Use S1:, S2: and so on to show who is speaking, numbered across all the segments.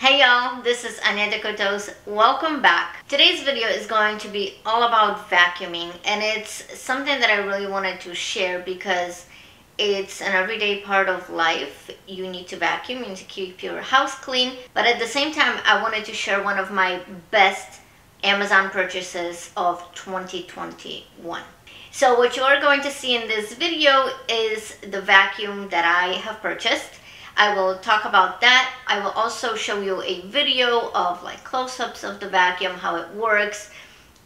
S1: Hey y'all, this is DecoToes. Welcome back. Today's video is going to be all about vacuuming, and it's something that I really wanted to share because it's an everyday part of life. You need to vacuum, you need to keep your house clean, but at the same time I wanted to share one of my best Amazon purchases of 2021. So what you are going to see in this video is the vacuum that I have purchased. I will talk about that. I will also show you a video of like close-ups of the vacuum, how it works.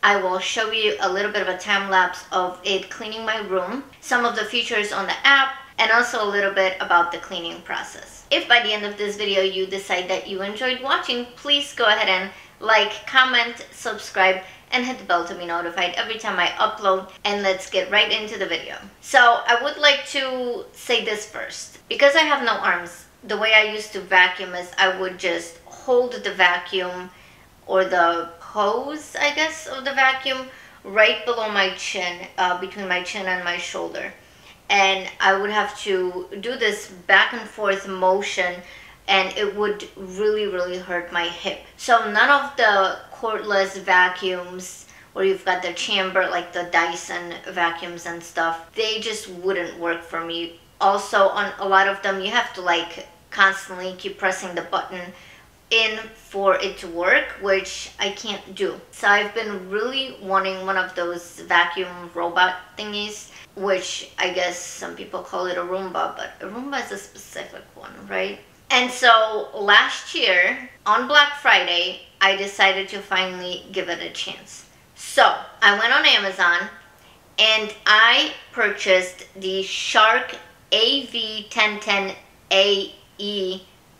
S1: I will show you a little bit of a time lapse of it cleaning my room, some of the features on the app, and also a little bit about the cleaning process. If by the end of this video you decide that you enjoyed watching, please go ahead and like, comment, subscribe, and hit the bell to be notified every time I upload, and let's get right into the video. So I would like to say this first. Because I have no arms, the way I used to vacuum is I would just hold the vacuum or the hose, I guess, of the vacuum right below my chin, between my chin and my shoulder. And I would have to do this back and forth motion, and it would really hurt my hip. So none of the cordless vacuums where you've got the chamber, like the Dyson vacuums and stuff, they just wouldn't work for me. Also, on a lot of them, you have to like constantly keep pressing the button in for it to work, which I can't do. So I've been really wanting one of those vacuum robot thingies, which I guess some people call it a Roomba, but a Roomba is a specific one, right? And so last year on Black Friday, I decided to finally give it a chance. So I went on Amazon and I purchased the Shark AV1010AE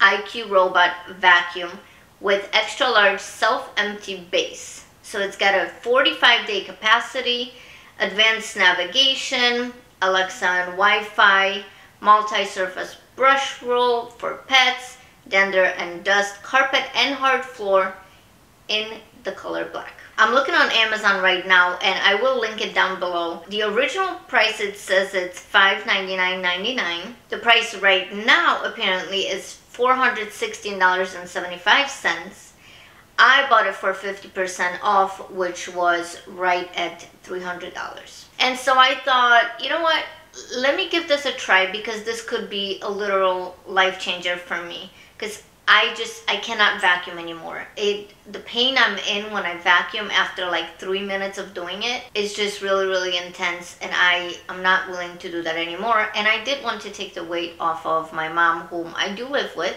S1: IQ Robot Vacuum with extra large self-empty base. So it's got a 45-day capacity, advanced navigation, Alexa and Wi-Fi, multi-surface brush roll for pets, dander and dust, carpet and hard floor in the color black. I'm looking on Amazon right now, and I will link it down below. The original price, it says it's $599.99. The price right now apparently is $416.75. I bought it for 50% off, which was right at $300. And so I thought, you know what? Let me give this a try, because this could be a literal life changer for me, because I cannot vacuum anymore. The pain I'm in when I vacuum after like 3 minutes of doing it is just really intense, and I'm not willing to do that anymore. And I did want to take the weight off of my mom, whom I do live with,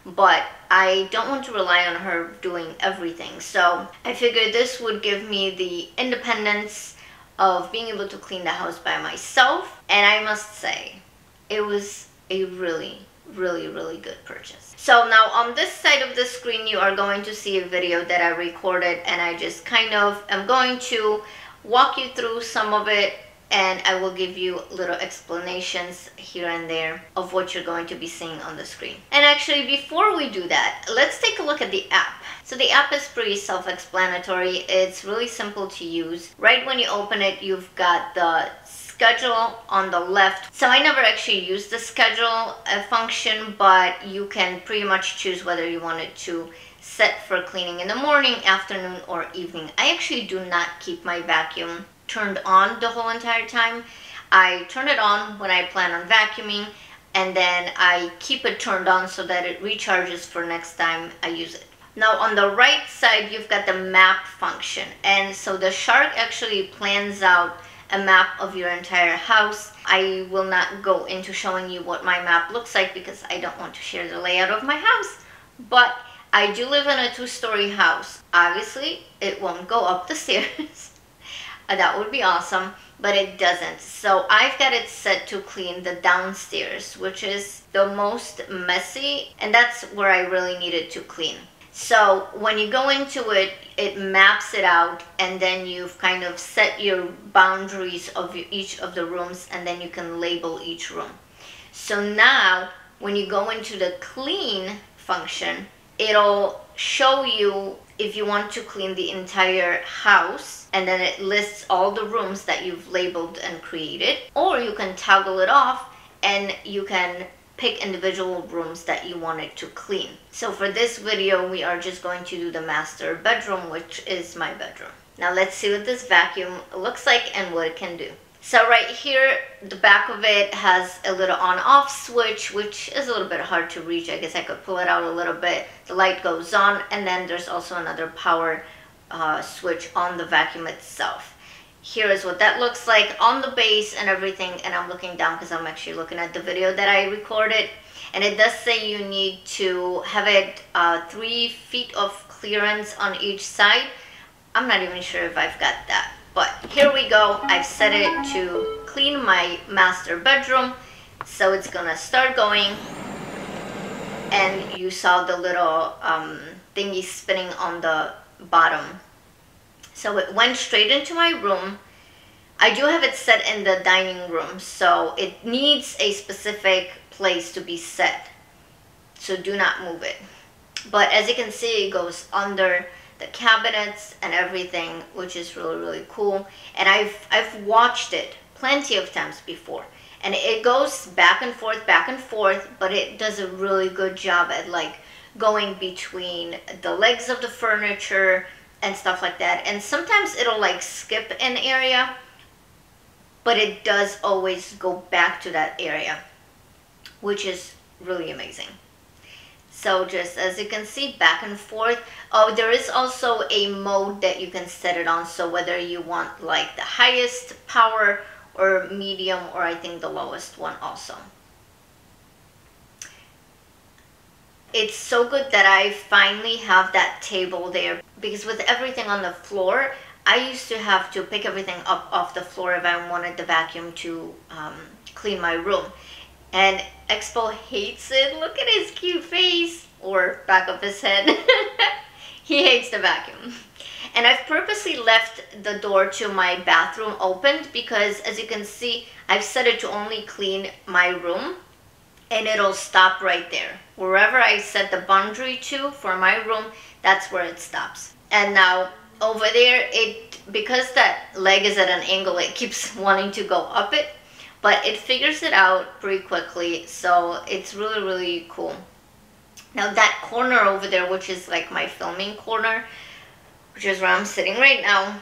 S1: but I don't want to rely on her doing everything. So I figured this would give me the independence of being able to clean the house by myself, and I must say it was a really good purchase. So now on this side of the screen you are going to see a video that I recorded, and I just kind of am going to walk you through some of it, and I will give you little explanations here and there of what you're going to be seeing on the screen. And actually, before we do that, let's take a look at the app. So the app is pretty self-explanatory. It's really simple to use. Right when you open it, you've got the schedule on the left. So I never actually used the schedule function, but you can pretty much choose whether you want it to set for cleaning in the morning, afternoon, or evening. I actually do not keep my vacuum turned on the whole entire time. I turn it on when I plan on vacuuming, and then I keep it turned on so that it recharges for next time I use it. Now on the right side, you've got the map function, and so the Shark actually plans out a map of your entire house. I will not go into showing you what my map looks like because I don't want to share the layout of my house, but I do live in a 2-story house. Obviously it won't go up the stairs. That would be awesome, but it doesn't. So I've got it set to clean the downstairs, which is the most messy, and that's where I really needed to clean. So when you go into it, it maps it out, and then you've kind of set your boundaries of each of the rooms, and then you can label each room. So now when you go into the clean function, it'll show you if you want to clean the entire house, and then it lists all the rooms that you've labeled and created, or you can toggle it off and you can pick individual rooms that you want it to clean. So for this video, we are just going to do the master bedroom, which is my bedroom. Now let's see what this vacuum looks like and what it can do. So right here, the back of it has a little on-off switch, which is a little bit hard to reach. I guess I could pull it out a little bit. The light goes on, and then there's also another power switch on the vacuum itself. Here is what that looks like on the base and everything, and I'm looking down because I'm actually looking at the video that I recorded, and it does say you need to have it 3 feet of clearance on each side. I'm not even sure if I've got that. But here we go. I've set it to clean my master bedroom. So it's gonna start going. And you saw the little thingy spinning on the bottom. So it went straight into my room. I do have it set in the dining room, so it needs a specific place to be set. So do not move it. But as you can see, it goes under the cabinets and everything, which is really, really cool. And I've watched it plenty of times before, and it goes back and forth, but it does a really good job at like going between the legs of the furniture and stuff like that. And sometimes it'll like skip an area, but it does always go back to that area, which is really amazing. So just as you can see, back and forth. Oh, there is also a mode that you can set it on. So whether you want like the highest power or medium, or I think the lowest one also. It's so good that I finally have that table there, because with everything on the floor, I used to have to pick everything up off the floor if I wanted the vacuum to clean my room. And Expo hates it. Look at his cute face, or back of his head. He hates the vacuum. And I've purposely left the door to my bathroom opened because, as you can see, I've set it to only clean my room, and it'll stop right there. Wherever I set the boundary to for my room, that's where it stops. And now over there, because that leg is at an angle, it keeps wanting to go up it. But it figures it out pretty quickly, so it's really, really cool. Now that corner over there, which is like my filming corner, which is where I'm sitting right now,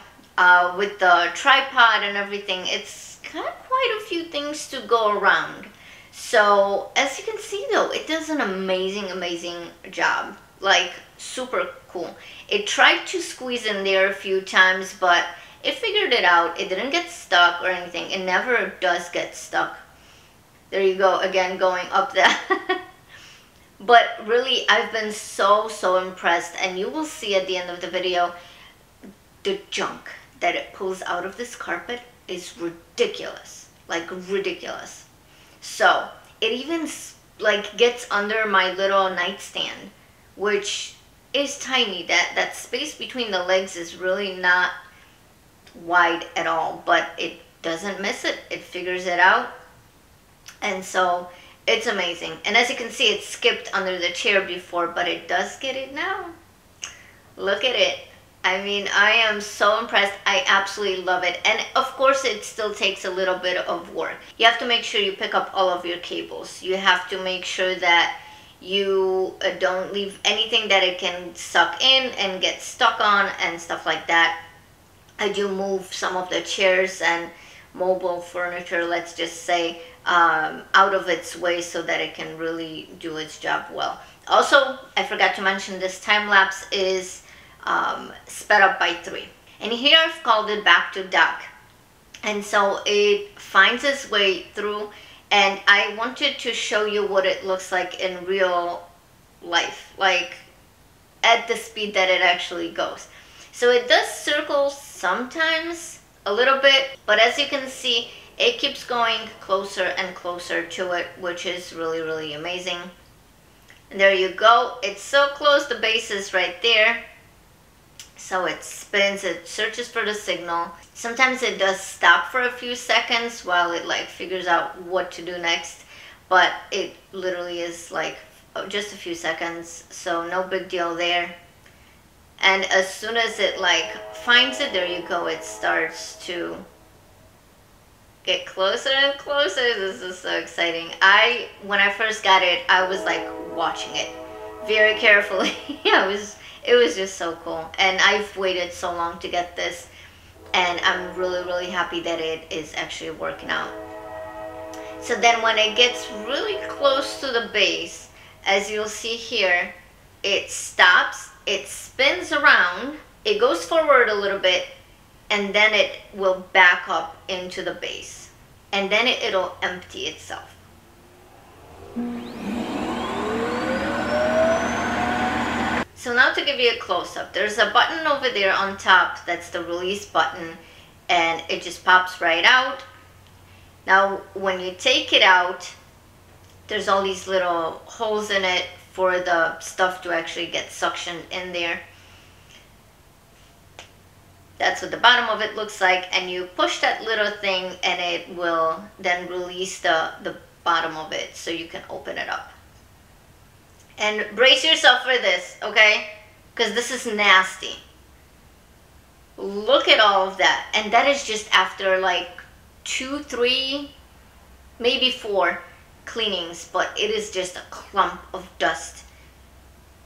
S1: with the tripod and everything, it's got quite a few things to go around. So as you can see though, it does an amazing, amazing job. Like super cool. It tried to squeeze in there a few times, but it figured it out. It didn't get stuck or anything. It never does get stuck. There you go, again, going up that. But really, I've been so impressed. And you will see at the end of the video, the junk that it pulls out of this carpet is ridiculous. Like, ridiculous. So, it even, like, gets under my little nightstand, which is tiny. That space between the legs is really not wide at all, but it doesn't miss it. It figures it out, and so it's amazing. And as you can see, it skipped under the chair before, but it does get it now. Look at it. I mean, I am so impressed. I absolutely love it. And of course, it still takes a little bit of work. You have to make sure you pick up all of your cables. You have to make sure that you don't leave anything that it can suck in and get stuck on and stuff like that. I do move some of the chairs and mobile furniture, let's just say, out of its way so that it can really do its job well. Also, I forgot to mention, this time lapse is sped up by 3. And here I've called it back to dock. And so it finds its way through, and I wanted to show you what it looks like in real life, like at the speed that it actually goes. So it does circle sometimes a little bit, but as you can see, it keeps going closer and closer to it, which is really, really amazing. And there you go. It's so close. The base is right there. So it spins, it searches for the signal. Sometimes it does stop for a few seconds while it like figures out what to do next, but it literally is like just a few seconds, so no big deal there. And as soon as it like finds it, there you go, it starts to get closer and closer. This is so exciting. When I first got it, I was like watching it very carefully. It was just so cool. And I've waited so long to get this, and I'm really, really happy that it is actually working out. So then when it gets really close to the base, as you'll see here, it stops, it spins around, it goes forward a little bit, and then it will back up into the base. And then it'll empty itself. So now to give you a close-up, there's a button over there on top, that's the release button, and it just pops right out. Now when you take it out, there's all these little holes in it for the stuff to actually get suctioned in there. That's what the bottom of it looks like, and you push that little thing and it will then release the bottom of it so you can open it up. And brace yourself for this, okay? Because this is nasty. Look at all of that. And that is just after like 2, 3, maybe 4 cleanings, but it is just a clump of dust.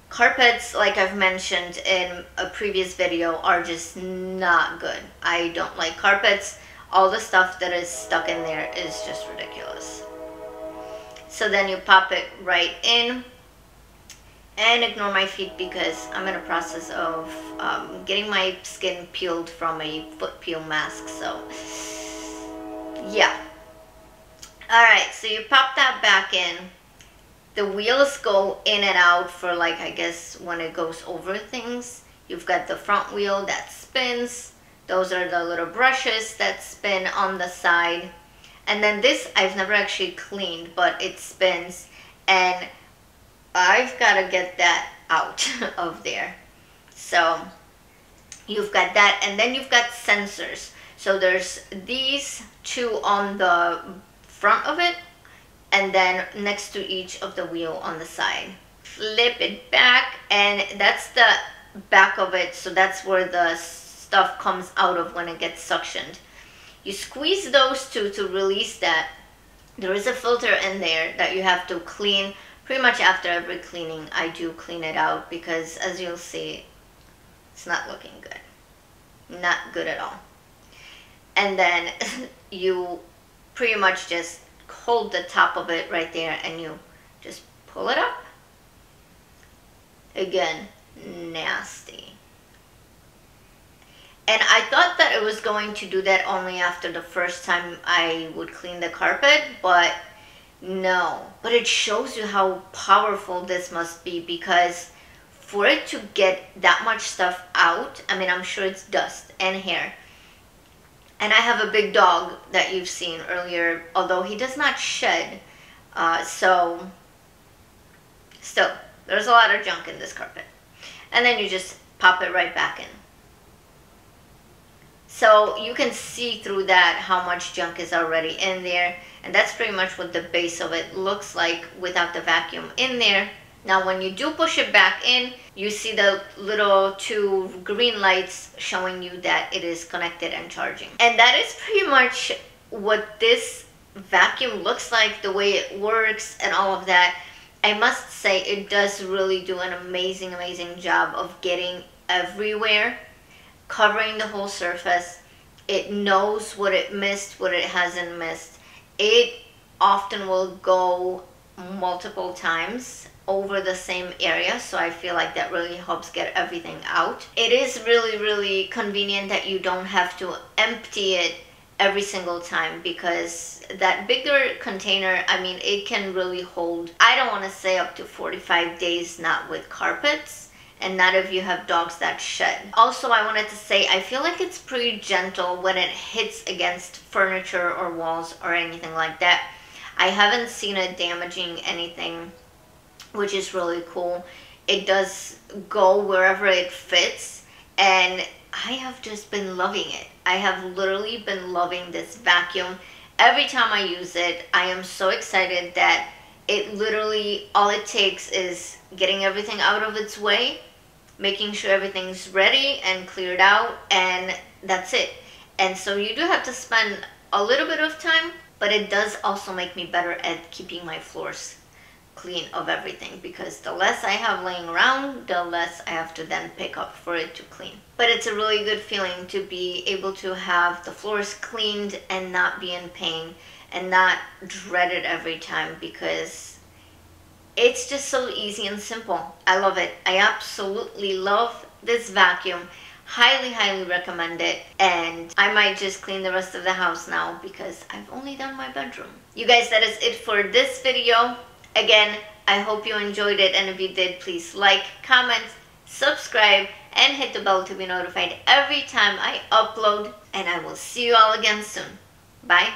S1: Carpets, like I've mentioned in a previous video, are just not good. I don't like carpets. All the stuff that is stuck in there is just ridiculous. So then you pop it right in, and ignore my feet because I'm in a process of getting my skin peeled from a foot peel mask, so yeah. Alright, so you pop that back in. The wheels go in and out for, like, I guess when it goes over things. You've got the front wheel that spins. Those are the little brushes that spin on the side. And then this I've never actually cleaned, but it spins, and I've got to get that out of there. So you've got that, and then you've got sensors. So there's these 2 on the front of it, and then next to each of the wheel on the side. Flip it back, and that's the back of it, so that's where the stuff comes out of when it gets suctioned. You squeeze those 2 to release that. There is a filter in there that you have to clean. Pretty much after every cleaning, I do clean it out because, as you'll see, it's not looking good. Not good at all. And then you pretty much just hold the top of it right there and you just pull it up. Again, nasty. And I thought that it was going to do that only after the first time I would clean the carpet, but no. But it shows you how powerful this must be, because for it to get that much stuff out, I mean, I'm sure it's dust and hair. And I have a big dog that you've seen earlier, although he does not shed. So still, there's a lot of junk in this carpet. And then you just pop it right back in. So you can see through that how much junk is already in there. And that's pretty much what the base of it looks like without the vacuum in there. Now when you do push it back in, you see the little 2 green lights showing you that it is connected and charging. And that is pretty much what this vacuum looks like, the way it works and all of that. I must say it does really do an amazing, amazing job of getting everywhere, covering the whole surface. It knows what it missed, what it hasn't missed. It often will go multiple times over the same area, so I feel like that really helps get everything out. It is really, really convenient that you don't have to empty it every single time, because that bigger container, I mean, it can really hold, I don't want to say up to 45 days, not with carpets, and not if you have dogs that shed. Also, I wanted to say, I feel like it's pretty gentle when it hits against furniture or walls or anything like that. I haven't seen it damaging anything, which is really cool. It does go wherever it fits, and I have just been loving it. I have literally been loving this vacuum. Every time I use it, I am so excited that it literally, all it takes is getting everything out of its way, making sure everything's ready and cleared out, and that's it. And so you do have to spend a little bit of time, but it does also make me better at keeping my floors clean of everything, because the less I have laying around, the less I have to then pick up for it to clean. But it's a really good feeling to be able to have the floors cleaned and not be in pain and not dread it every time, because it's just so easy and simple. I love it. I absolutely love this vacuum. Highly, highly recommend it. And I might just clean the rest of the house now because I've only done my bedroom. You guys, that is it for this video. Again, I hope you enjoyed it, and if you did, please like, comment, subscribe, and hit the bell to be notified every time I upload, and I will see you all again soon. Bye.